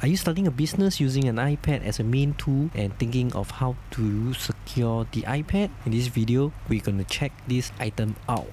Are you starting a business using an iPad as a main tool and thinking of how to secure the iPad? In this video, we're going to check this item out.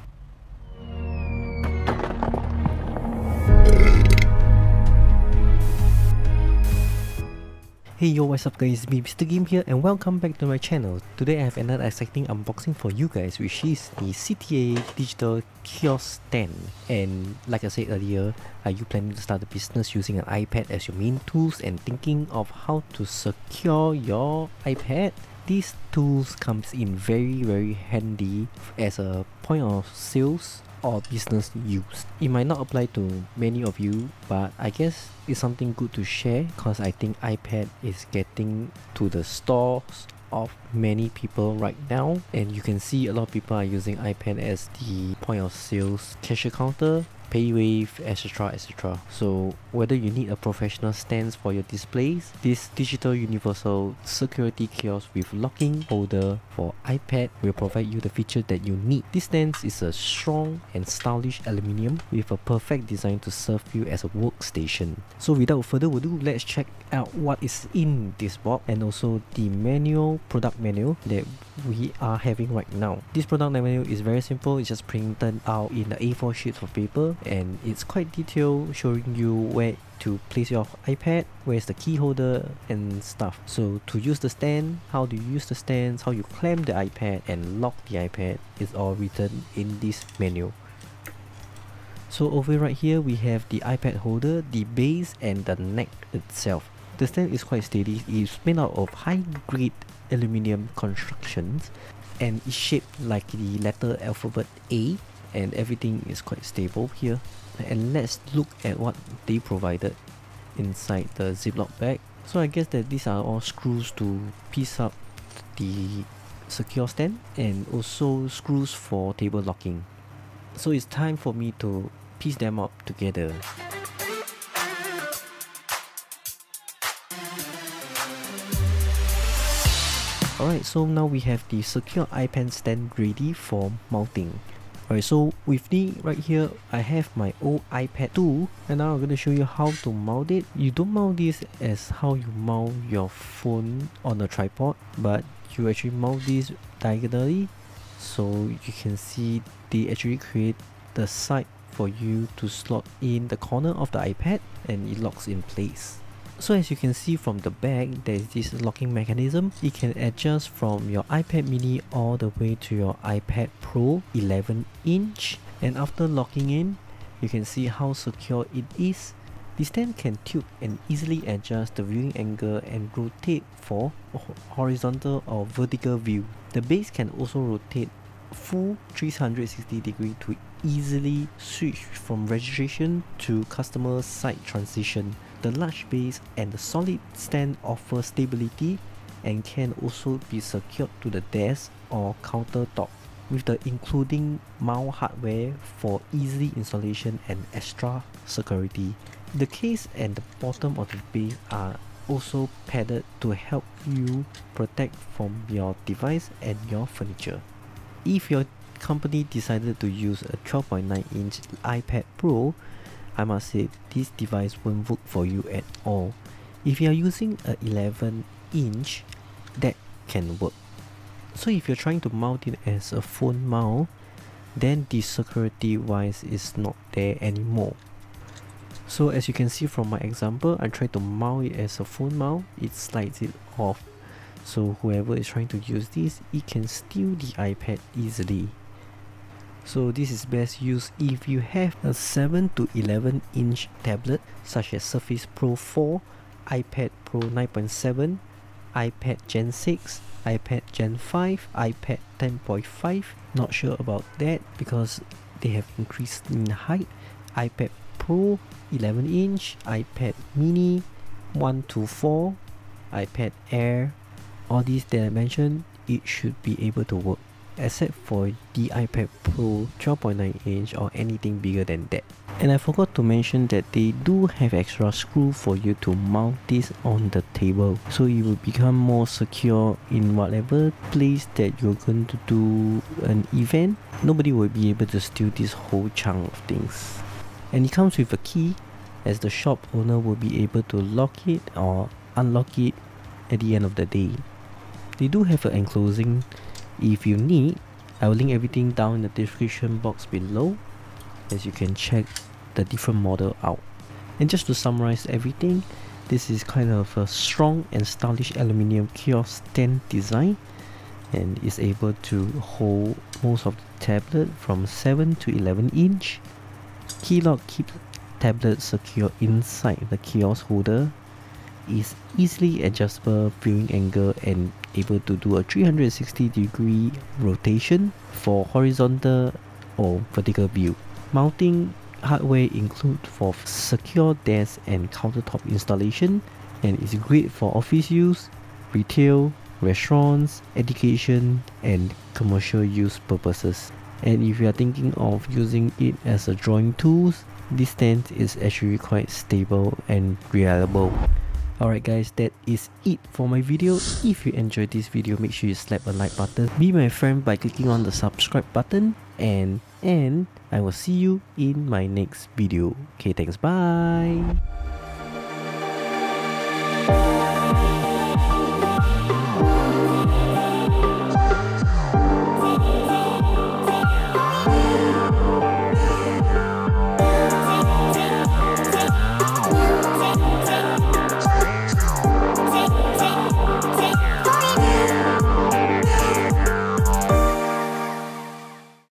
Hey yo, what's up guys, it's me Mr. Game here and welcome back to my channel. Today I have another exciting unboxing for you guys, which is the CTA digital kiosk stand. And like I said earlier, are you planning to start a business using an iPad as your main tools and thinking of how to secure your iPad? These tools comes in very handy as a point of sales or business use. It might not apply to many of you, but I guess it's something good to share because I think iPad is getting to the stores of many people right now, and you can see a lot of people are using iPad as the point of sales, cashier counter, paywave, etc. So whether you need a professional stance for your displays, this digital universal security kiosk with locking holder for iPad will provide you the feature that you need. This stance is a strong and stylish aluminium with a perfect design to serve you as a workstation. So without further ado, let's check out what is in this box and also the product manual that we are having right now. This product manual is very simple. It's just printed out in the A4 sheets of paper, and it's quite detailed, showing you where to place your iPad, where's the key holder and stuff. So to use the stand, how do you use the stands, how you clamp the iPad and lock the iPad is all written in this manual. So over right here we have the iPad holder, the base and the neck itself. The stand is quite steady. It's made out of high grade aluminium constructions and is shaped like the letter alphabet A, and everything is quite stable here. And let's look at what they provided inside the Ziploc bag. So I guess that these are all screws to piece up the secure stand and also screws for table locking. So it's time for me to piece them up together. Alright, so now we have the secure iPad stand ready for mounting. Alright, so with me right here, I have my old iPad 2, and now I'm going to show you how to mount it. You don't mount this as how you mount your phone on a tripod, but you actually mount this diagonally. So you can see they actually create the side for you to slot in the corner of the iPad and it locks in place. So as you can see from the back, there is this locking mechanism. It can adjust from your iPad mini all the way to your iPad Pro 11-inch, and after locking in, you can see how secure it is. The stand can tilt and easily adjust the viewing angle and rotate for horizontal or vertical view. The base can also rotate full 360 degree to easily switch from registration to customer side transition. The large base and the solid stand offer stability and can also be secured to the desk or countertop, with the including mount hardware for easy installation and extra security. The case and the bottom of the base are also padded to help you protect from your device and your furniture. If your company decided to use a 12.9-inch iPad Pro, I must say this device won't work for you at all. If you are using a 11-inch, that can work. So if you're trying to mount it as a phone mount, then the security wise is not there anymore. So as you can see from my example, I tried to mount it as a phone mount, it slides it off. So whoever is trying to use this, it can steal the iPad easily. So this is best used if you have a 7 to 11-inch tablet such as Surface Pro 4, iPad Pro 9.7, iPad Gen 6, iPad Gen 5, iPad 10.5, not sure about that because they have increased in height, iPad Pro 11-inch, iPad mini 1 to 4, iPad Air. All these that I mentioned, it should be able to work, except for the iPad Pro 12.9-inch or anything bigger than that. And I forgot to mention that they do have extra screw for you to mount this on the table, so it will become more secure in whatever place that you're going to do an event. Nobody will be able to steal this whole chunk of things. And it comes with a key as the shop owner will be able to lock it or unlock it at the end of the day. They do have an enclosing if you need. I will link everything down in the description box below as you can check the different model out. And just to summarize everything, this is kind of a strong and stylish aluminium kiosk stand design, and is able to hold most of the tablet from 7 to 11 inch. Key lock keeps tablet secure inside the kiosk holder, is easily adjustable viewing angle and able to do a 360-degree rotation for horizontal or vertical view. Mounting hardware include for secure desk and countertop installation, and is great for office use, retail, restaurants, education and commercial use purposes. And if you are thinking of using it as a drawing tools, this stand is actually quite stable and reliable. Alright guys, that is it for my video. If you enjoyed this video, make sure you slap a like button, be my friend by clicking on the subscribe button, and I will see you in my next video. Okay, thanks, bye.